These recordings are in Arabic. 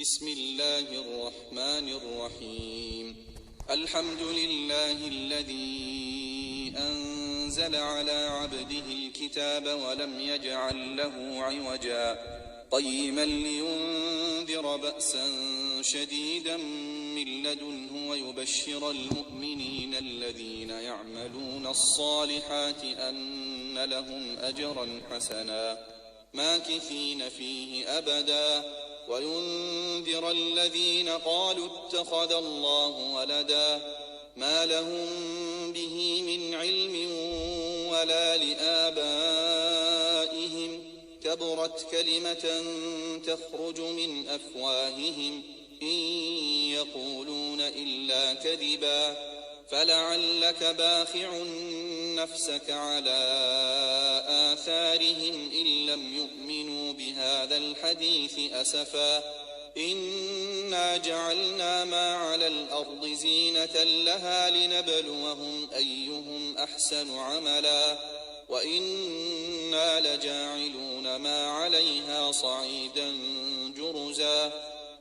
بسم الله الرحمن الرحيم. الحمد لله الذي أنزل على عبده الكتاب ولم يجعل له عوجا قيما لينذر بأسا شديدا من لدنه ويبشر المؤمنين الذين يعملون الصالحات أن لهم أجرا حسنا ماكثين فيه أبدا وينذر الذين قالوا اتخذ الله ولدا ما لهم به من علم ولا لآبائهم كبرت كلمة تخرج من أفواههم إن يقولون إلا كذبا فلعلك باخع نفسك على آثارهم إن لم يؤمنوا بهذا الحديث أسفا إنا جعلنا ما على الأرض زينة لها لنبلوهم أيهم أحسن عملا وإنا لجاعلون ما عليها صعيدا جرزا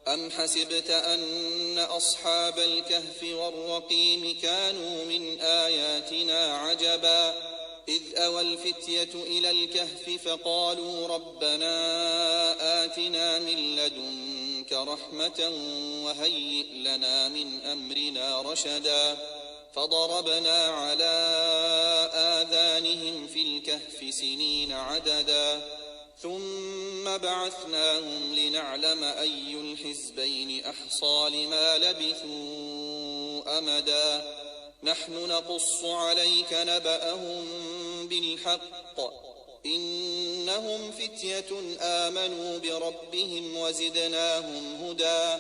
أم حسبت أن أصحاب الكهف والرقيم كانوا من آياتنا عجبا إذ أوى الفتية إلى الكهف فقالوا ربنا آتنا من لدنك رحمة وهيئ لنا من أمرنا رشدا فضربنا على آذانهم في الكهف سنين عددا ثم بعثناهم لنعلم أي الحزبين أحصى لما لبثوا أمدا نحن نقص عليك نبأهم بالحق إنهم فتية آمنوا بربهم وزدناهم هدى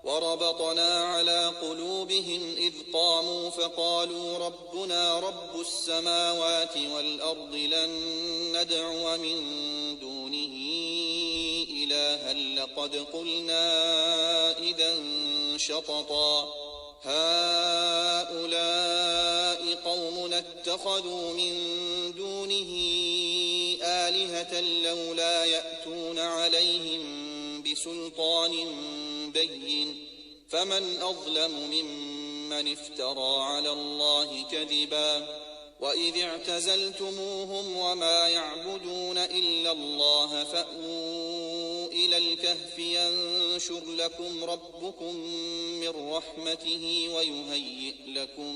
وربطنا على قلوبهم إذ قاموا فقالوا ربنا رب السماوات والأرض لن ندعو من دونه إلها لقد قلنا إذا شططا هؤلاء قومنا اتخذوا من دونه آلهة لولا يأتون عليهم بسلطان بين فمن أظلم ممن افترى على الله كذبا وإذ اعتزلتموهم وما يعبدون إلا الله فأووا إلى الكهف ينشر لكم ربكم من رحمته ويهيئ لكم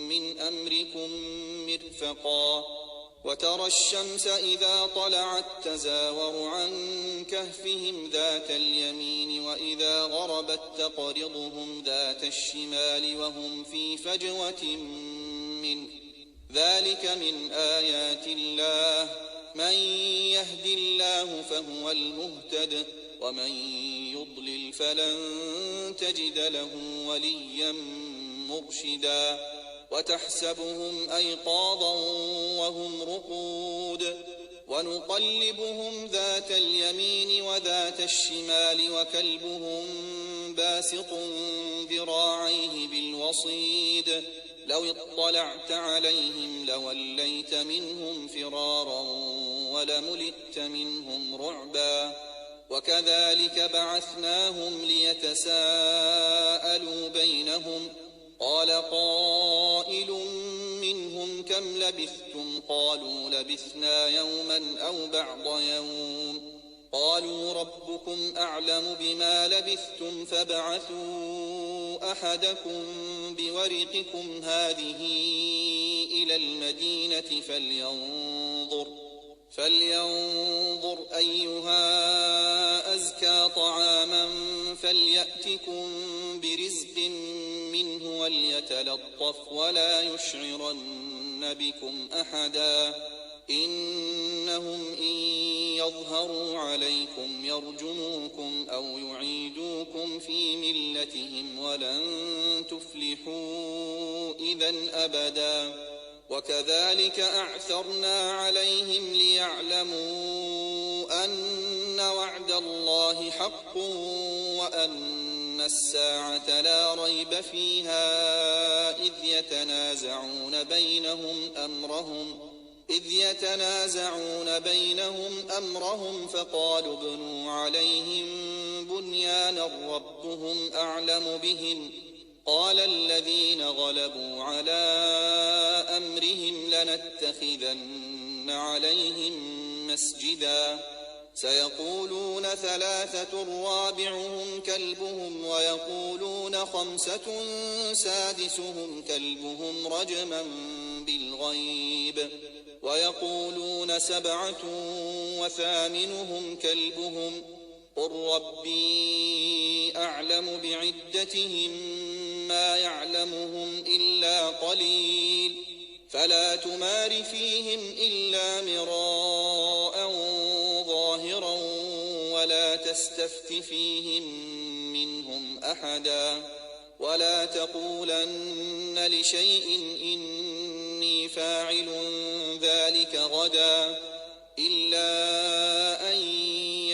من أمركم مرفقا وترى الشمس إذا طلعت تزاور عن كهفهم ذات اليمين وإذا غربت تقرضهم ذات الشمال وهم في فجوة منه ذلك من آيات الله من يهد الله فهو المهتد ومن يضلل فلن تجد له وليا مرشدا وتحسبهم أيقاظا وهم رقود ونقلبهم ذات اليمين وذات الشمال وكلبهم باسط ذراعيه بالوصيد لو اطلعت عليهم لوليت منهم فرارا ولملئت منهم رعبا وكذلك بعثناهم ليتساءلوا بينهم قال قائل منهم كم لبثتم قالوا لبثنا يوما أو بعض يوم قالوا ربكم أعلم بما لبثتم فابعثوا أحدكم بورقكم هذه إلى المدينة فلينظر أيها أزكى طعاما فليأتكم برزق منه وليتلطف ولا يشعرن بكم أحدا إنهم إن يظهروا عليكم يرجموكم أو يعيدوكم في ملتهم ولن تفلحوا إذا أبدا وكذلك أعثرنا عليهم ليعلموا أن وعد الله حق وأن الساعة لا ريب فيها إذ يتنازعون بينهم أمرهم فقالوا ابنوا عليهم بنيانا ربهم أعلم بهم قال الذين غلبوا على أمرهم لنتخذن عليهم مسجدا سيقولون 3 رابعهم كلبهم ويقولون 5 سادسهم كلبهم رجما بالغيب ويقولون 7 وثامنهم كلبهم قل ربي أعلم بعدتهم ما يعلمهم إلا قليل فلا تمار فيهم إلا مراء ظاهرا ولا تستفت فيهم منهم أحدا ولا تقولن لشيء إني فاعل ذلك غدا إلا أن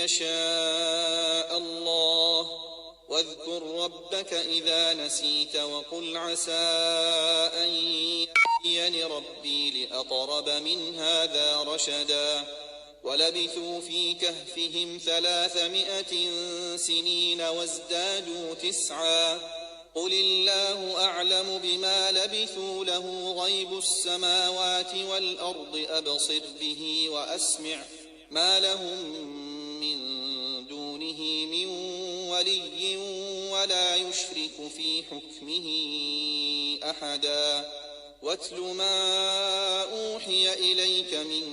يشاء الله واذكر ربك إذا نسيت وقل عسى أن يهديني ربي لأقرب من هذا رشدا ولبثوا في كهفهم 300 سنين وازدادوا 9 قل الله أعلم بما لبثوا له غيب السماوات والأرض أبصر به وأسمع ما لهم من دونه من ولي ولا يشرك في حكمه أحدا واتل ما أوحي إليك من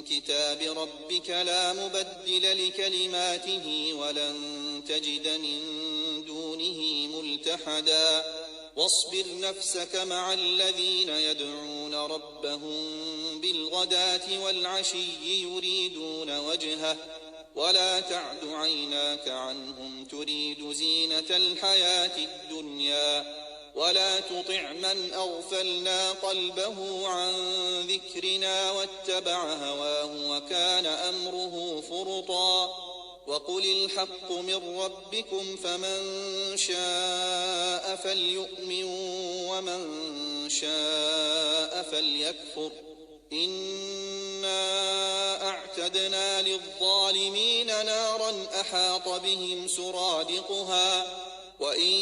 كتاب ربك لا مبدل لكلماته ولن تجد من دونه ملتحدا واصبر نفسك مع الذين يدعون ربهم بالغداة والعشي يريدون وجهه ولا تعد عيناك عنهم تريد زينة الحياة الدنيا ولا تطع من أغفلنا قلبه عن ذكرنا واتبع هواه وكان أمره فرطا وقل الحق من ربكم فمن شاء فليؤمن ومن شاء فليكفر إنا أعتدنا للظالمين نارا أحاط بهم سرادقها وإن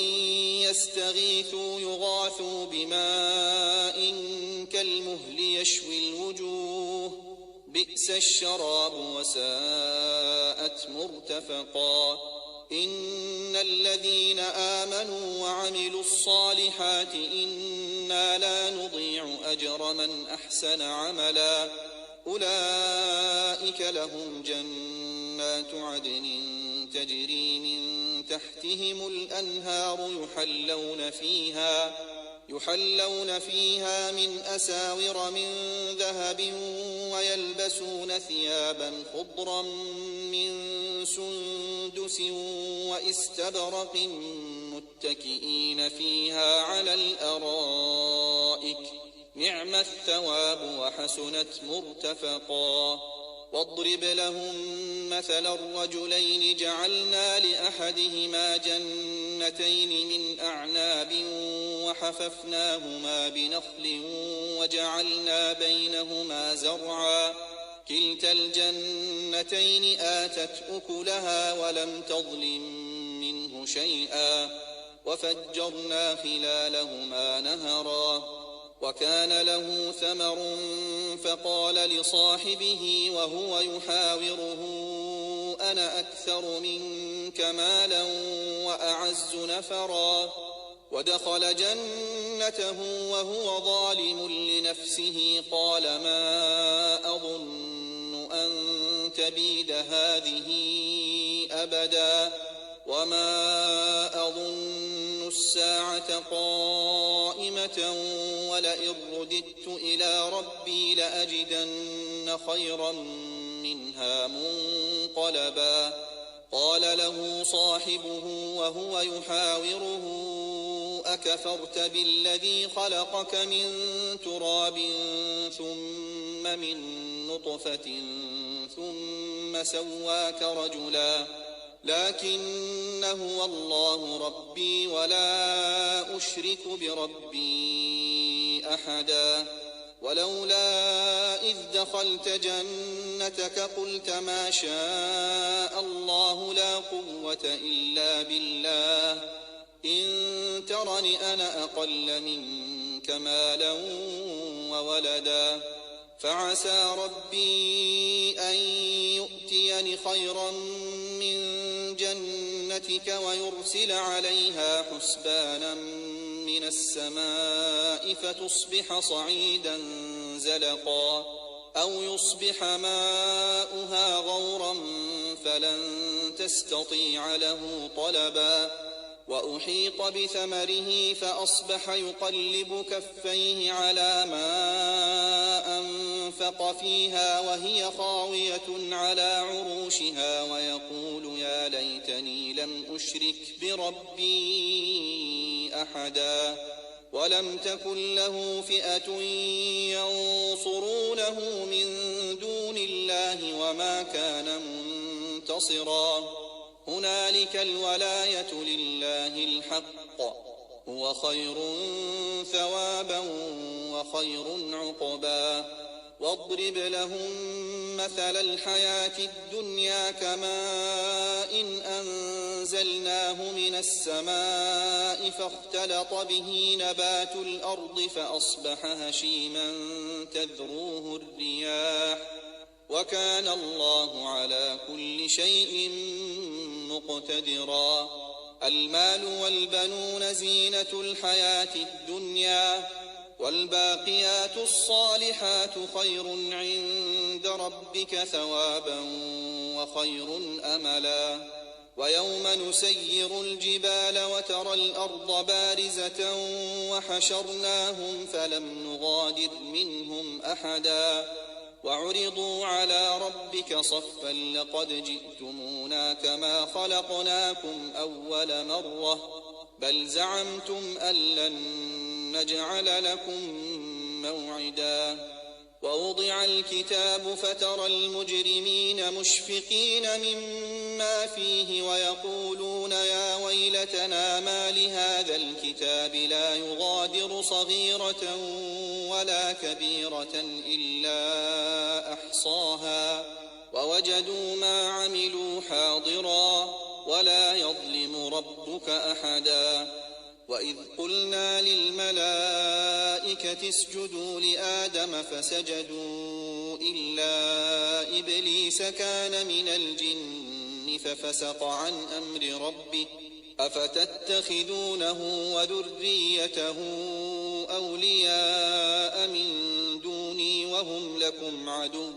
يستغيثوا يغاثوا بماء كالمهل يشوي الوجوه بئس الشراب وساءت مرتفقا إن الذين آمنوا وعملوا الصالحات إنا لا نضيع أجر من أحسن عملا أولئك لهم جنات عدن تجري من تحتهم الأنهار يحلون فيها من أساور من ذهب ويلبسون ثيابا خضرا من سندس وإستبرق متكئين فيها على الأرائك نعم الثواب وحسنت مرتفقا واضرب لهم مثل الرجلين جعلنا لأحدهما جنتين من أعناب وحففناهما بنخل وجعلنا بينهما زرعا كلتا الجنتين آتت أكلها ولم تظلم منه شيئا وفجرنا خلالهما نهرا وكان له ثمر فقال لصاحبه وهو يحاوره أنا أكثر منك مالا وأعز نفرا ودخل جنته وهو ظالم لنفسه قال ما أظن أن تبيد هذه أبدا وما أظن الساعة قائمة ولئن رددت إلى ربي لأجدن خيرا منها منقلبا قال له صاحبه وهو يحاوره أكفرت بالذي خلقك من تراب ثم من نطفة ثم سواك رجلا لكن هو الله ربي ولا أشرك بربي أحدا ولولا إذ دخلت جنتك جنتك قلت ما شاء الله لا قوة إلا بالله إن ترني أنا أقل منك مالا وولدا فعسى ربي أن يؤتيني خيرا من جنتك ويرسل عليها حسبانا من السماء فتصبح صعيدا زلقا أو يصبح ماؤها غورا فلن تستطيع له طلبا وأحيط بثمره فأصبح يقلب كفيه على ما أنفق فيها وهي خاوية على عروشها ويقول يا ليتني لم أشرك بربي أحدا ولم تكن له فئة ينصرونه من دون الله وما كان منتصرا هنالك الولاية لله الحق هو خير ثوابا وخير عقبا واضرب لهم مثل الحياة الدنيا كماء أنزلناه من السماء فاختلط به نبات الأرض فأصبح هشيما تذروه الرياح وكان الله على كل شيء مقتدرا المال والبنون زينة الحياة الدنيا والباقيات الصالحات خير عند ربك ثوابا وخير أملا ويوم نسير الجبال وترى الأرض بارزة وحشرناهم فلم نغادر منهم أحدا وعرضوا على ربك صفا لقد جئتمونا كما خلقناكم أول مرة بل زعمتم أن لن نجعل لكم موعدا ووضع الكتاب فترى المجرمين مشفقين مما فيه ويقولون يا ويلتنا ما لهذا الكتاب لا يغادر صغيرة ولا كبيرة إلا أحصاها ووجدوا ما عملوا حاضرا ولا يظلم ربك أحدا وإذ قلنا للملائكة اسجدوا لآدم فسجدوا إلا إبليس كان من الجن ففسق عن أمر ربه أفتتخذونه وذريته أولياء من دوني وهم لكم عدو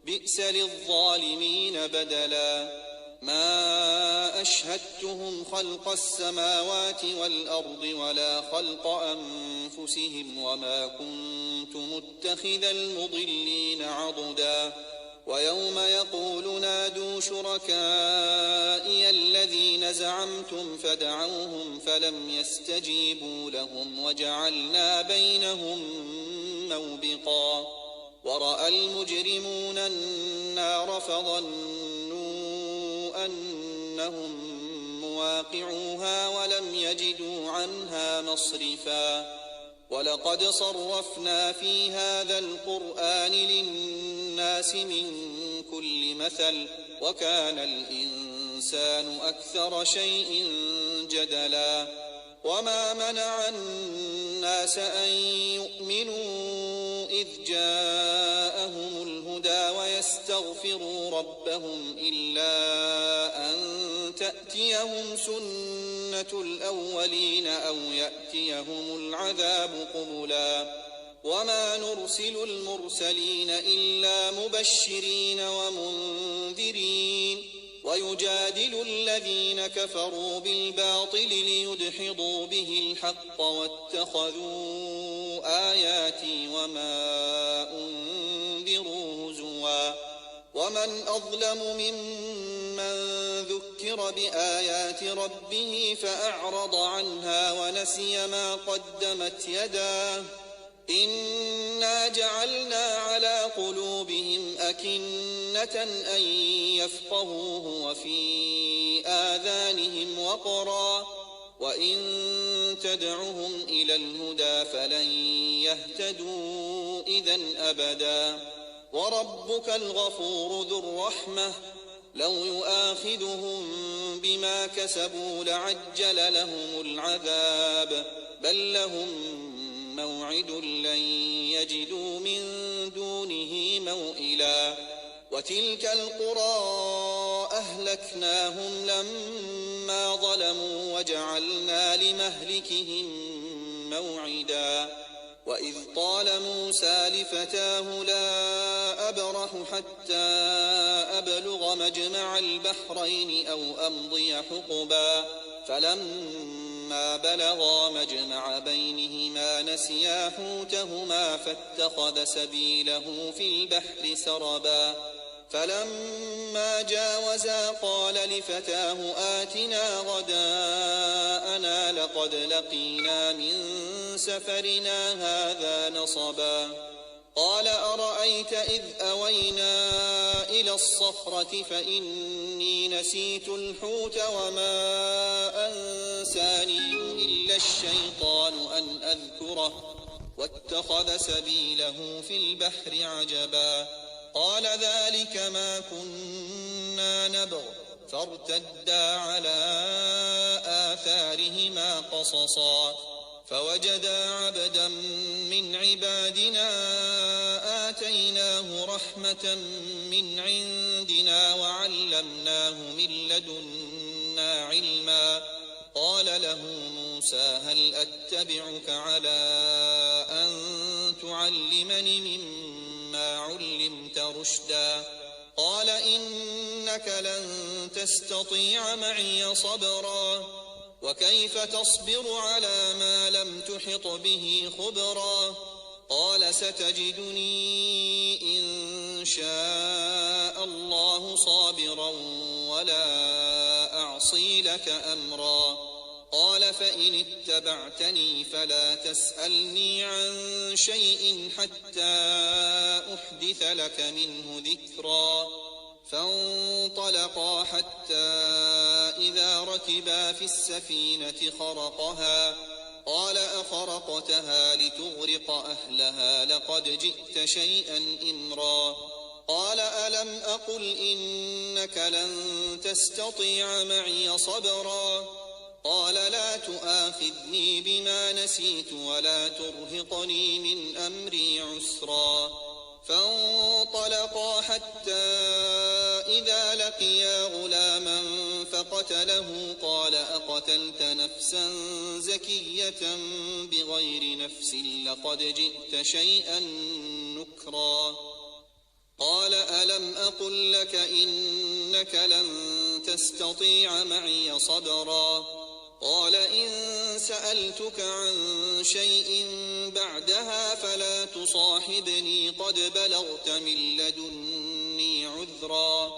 بئس للظالمين بدلا ما أشهدتهم خلق السماوات والأرض ولا خلق أنفسهم وما كنت متخذ المضلين عضدا ويوم يقول نادوا شركائي الذين زعمتم فدعوهم فلم يستجيبوا لهم وجعلنا بينهم موبقا ورأى المجرمون النار فظنوا أنهم مواقعوها ولم يجدوا عنها مصرفا ولقد صرفنا في هذا القرآن للناس من كل مثل وكان الإنسان أكثر شيء جدلا وما منع الناس أن يؤمنوا إذ جاءهم الهدى ويستغفروا ربهم إلا أن تأتيهم سنة الأولين أو يأتيهم العذاب قبلا وما نرسل المرسلين إلا مبشرين ومنذرين ويجادل الذين كفروا بالباطل ليدحضوا به الحق واتخذوا آياتي وما أنذروا هزوا ومن أظلم ممن ذكر بآيات ربه فأعرض عنها ونسي ما قدمت يداه إنا جعلنا على قلوبهم أكنة أن يفقهوه وفي آذانهم وقرا وإن تدعهم إلى الهدى فلن يهتدوا إذا أبدا وربك الغفور ذو الرحمة لو يؤاخذهم بما كسبوا لعجل لهم العذاب بل لهم موعد لن يجدوا من دونه موئلا وتلك القرى أهلكناهم لما ظلموا وجعلنا لمهلكهم موعدا وإذ قال موسى لفتاه لا أبرح حتى أبلغ مجمع البحرين أو أمضي حقبا فلما بلغا مجمع بينهما نسيا حوتهما فاتخذ سبيله في البحر سربا فلما جاوزا قال لفتاه آتنا غداءنا لقد لقينا من سفرنا هذا نصبا قال أرأيت إذ أوينا إلى الصخرة فإني نسيت الحوت وما أنساني إلا الشيطان أن أذكره واتخذ سبيله في البحر عجبا قال ذلك ما كنا نبغ فارتدا على آثارهما قصصا فوجدا عبدا من عبادنا آتيناه رحمة من عندنا وعلمناه من لدنا علما قال له موسى هل أتبعك على أن تعلمني مما علمت رشدا قال إنك لن تستطيع معي صبرا وكيف تصبر على ما لم تحط به خبرا قال ستجدني إن شاء الله صابرا ولا أعصي لك أمرا قال فإن اتبعتني فلا تسألني عن شيء حتى أحدث لك منه ذكرا فانطلقا حتى إذا ركبا في السفينة خرقها قال أخرقتها لتغرق أهلها لقد جئت شيئا إمرا قال ألم أقل إنك لن تستطيع معي صبرا قال لا تؤاخذني بما نسيت ولا ترهقني من أمري عسرا فانطلقا حتى إذا لقيا غلاما فقتله قال أقتلت نفسا زكية بغير نفس لقد جئت شيئا نكرا قال ألم أقل لك إنك لن تستطيع معي صبرا قال إن سألتك عن شيء بعدها فلا تصاحبني قد بلغت من لدني عذرا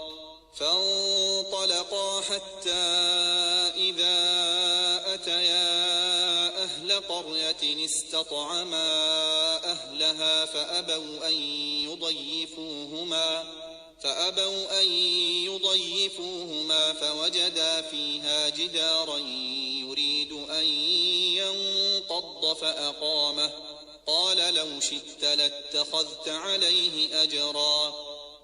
فانطلقا حتى إذا أتيا أهل قرية استطعما أهلها فأبوا أن يضيفوهما فوجدا فيها جدارا يريد أن ينقض فأقامه قال لو شئت لاتخذت عليه أجرا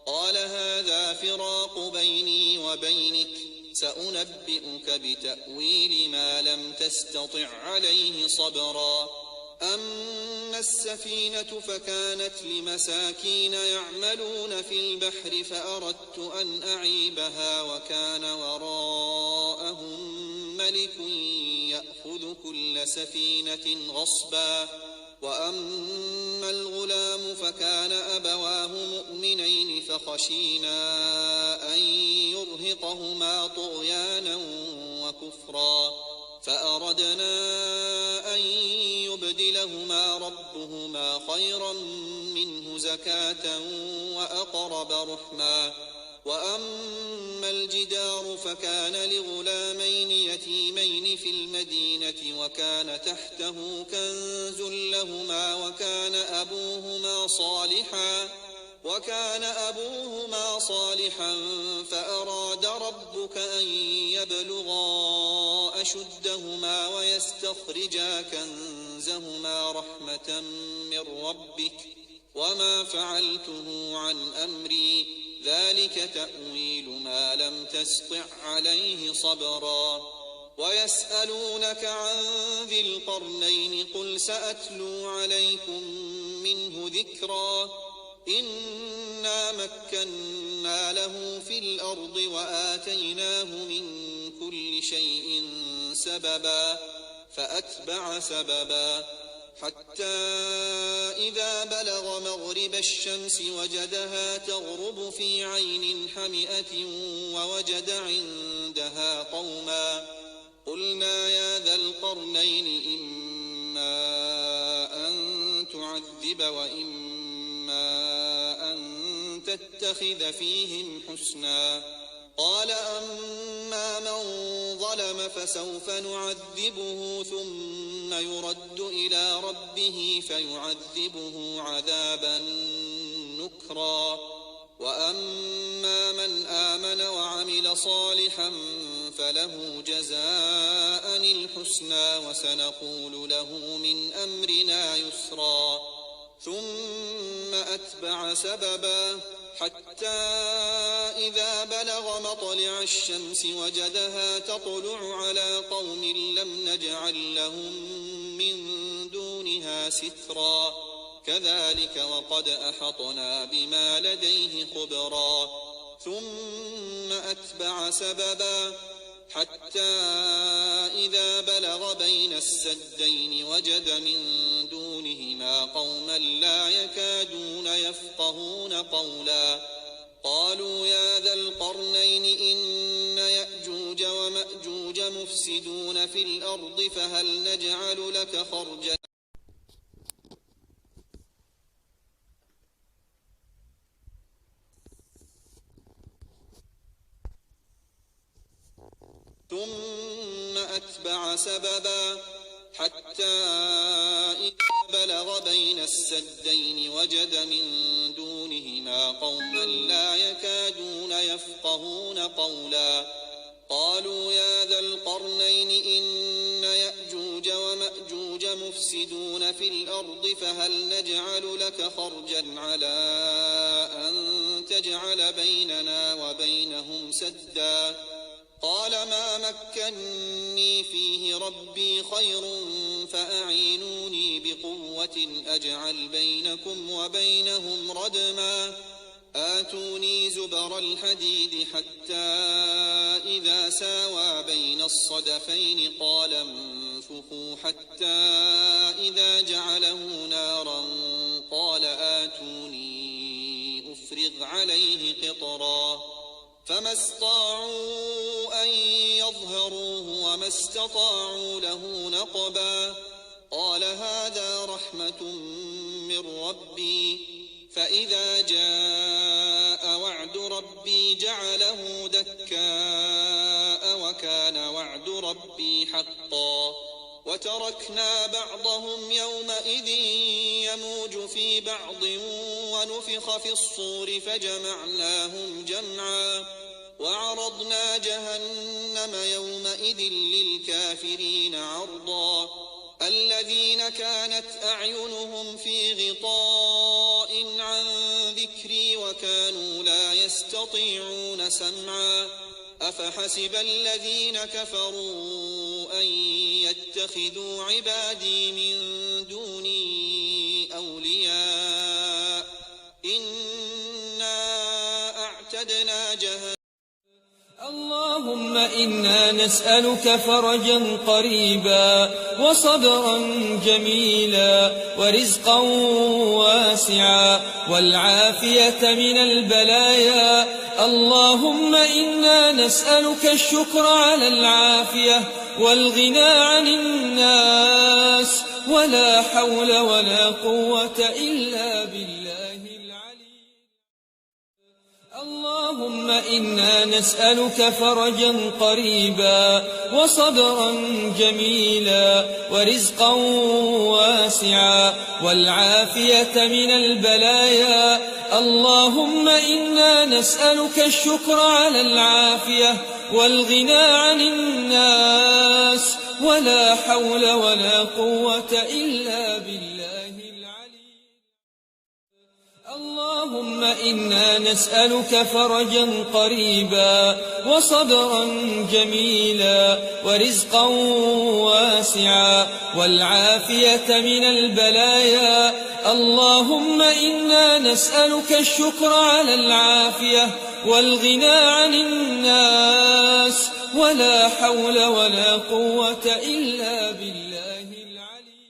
قال هذا فراق بيني وبينك سأنبئك بتأويل ما لم تستطع عليه صبرا أما السفينة فكانت لمساكين يعملون في البحر فأردت أن أعيبها وكان وراءهم ملك يأخذ كل سفينة غصبا وأما الغلام فكان أبواه مؤمنين فخشينا أن يرهقهما طغيانا وكفرا فأردنا أن يبدلهما ربهما خيرا منه زكاة وأقرب رحما وأما الجدار فكان لغلامين يتيمين في المدينة وكان تحته كنز لهما وكان أبوهما صالحا فأراد ربك أن يبلغا أشدهما ويستخرجا كنزهما رحمة من ربك وما فعلته عن أمري ذلك تأويل ما لم تسطع عليه صبرا ويسألونك عن ذي القرنين قل سأتلو عليكم منه ذكرا إنا مكنا له في الأرض وآتيناه من كل شيء سببا فأتبع سببا حتى إذا بلغ مغرب الشمس وجدها تغرب في عين حمئة ووجد عندها قوما قلنا يا ذا القرنين إما أن تعذب وإما أن تتخذ فيهم حسنا قال أما من ظلم فسوف نعذبه ثم يرد إلى ربه فيعذبه عذابا نكرا وأما من آمن وعمل صالحا فله جزاء الحسنى وسنقول له من أمرنا يسرا ثم أتبع سببا حتى إذا بلغ مطلع الشمس وجدها تطلع على قوم لم نجعل لهم من دونها سترا كذلك وقد أحطنا بما لديه خبرا ثم أتبع سببا حتى إذا بلغ بين السدين وجد من دونهما قوما لا يكادون يفقهون قولا قالوا يا ذا القرنين إن يأجوج ومأجوج مفسدون في الأرض فهل نجعل لك خرجا ثم أتبع سببا حتى إذا بلغ بين السدين وجد من دونهما قوما لا يكادون يفقهون قولا قالوا يا ذا القرنين إن يأجوج ومأجوج مفسدون في الأرض فهل نجعل لك خرجا على أن تجعل بيننا وبينهم سدا قال ما مكني فيه ربي خير فأعينوني بقوة أجعل بينكم وبينهم ردما آتوني زبر الحديد حتى إذا ساوى بين الصدفين قال انفخوا حتى إذا جعله نارا قال آتوني أفرغ عليه قطرا فما استطاعوا أن يظهروه وما استطاعوا له نقبا قال هذا رحمة من ربي فإذا جاء وعد ربي جعله دكاء وكان وعد ربي حقا وتركنا بعضهم يومئذ يموج في بعض ونفخ في الصور فجمعناهم جمعا وعرضنا جهنم يومئذ للكافرين عرضا الذين كانت أعينهم في غطاء عن ذكري وكانوا لا يستطيعون سمعا أفحسب الذين كفروا أن يتخذوا عبادي من دوني أولياء إنا أعتدنا جهنم اللهم إنا نسألك فرجا قريبا وصبرا جميلا ورزقا واسعا والعافية من البلايا اللهم إنا نسألك الشكر على العافية والغنى عن الناس ولا حول ولا قوة إلا بالله العلي. اللهم إنا نسألك فرجا قريبا وصبرا جميلا ورزقا واسعا والعافية من البلايا اللهم إنا نسألك الشكر على العافية والغنى عن الناس ولا حول ولا قوة إلا بالله العلي. اللهم إنا نسألك فرجا قريبا وصبرا جميلا ورزقا واسعا والعافية من البلايا. اللهم إنا نسألك الشكر على العافية والغنى عن الناس ولا حول ولا قوة إلا بالله العلي.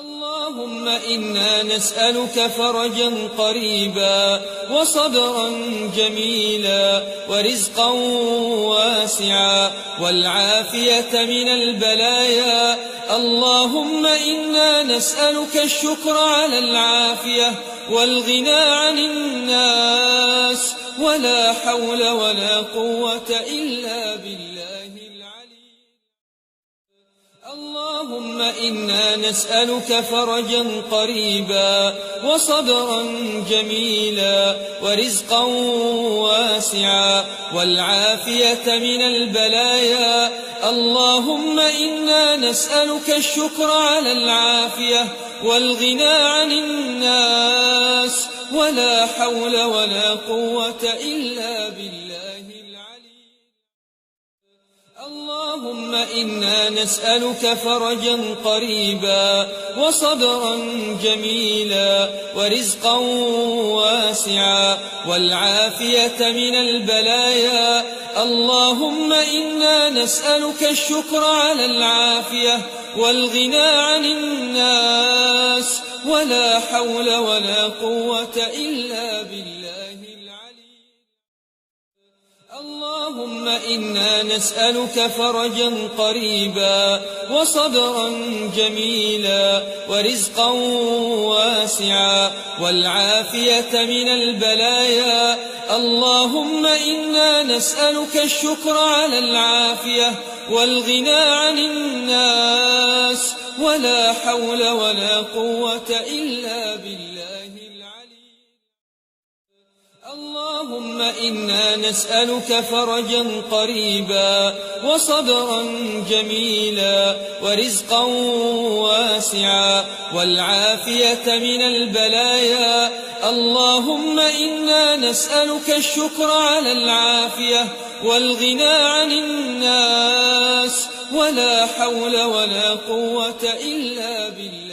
اللهم إنا نسألك فرجا قريبا وصبرا جميلا ورزقا واسعا والعافية من البلايا. اللهم إنا نسألك الشكر على العافية والغنى عن الناس ولا حول ولا قوة إلا بالله العلي. اللهم إنا نسألك فرجا قريبا وصبرا جميلا ورزقا واسعا والعافية من البلايا. اللهم إنا نسألك الشكر على العافية والغنى عن الناس ولا حول ولا قوة إلا بالله العلي. اللهم إنا نسألك فرجا قريبا وصبرا جميلا ورزقا واسعا والعافية من البلايا. اللهم إنا نسألك الشكر على العافية والغنى عن الناس ولا حول ولا قوة إلا بالله العلي. اللهم إنا نسألك فرجا قريبا وصبرا جميلا ورزقا واسعا والعافية من البلايا. اللهم إنا نسألك الشكر على العافية والغنى عن الناس ولا حول ولا قوة إلا بالله العلي. اللهم إنا نسألك فرجا قريبا وصبرا جميلا ورزقا واسعا والعافية من البلايا. اللهم إنا نسألك الشكر على العافية والغنى عن الناس ولا حول ولا قوة إلا بالله.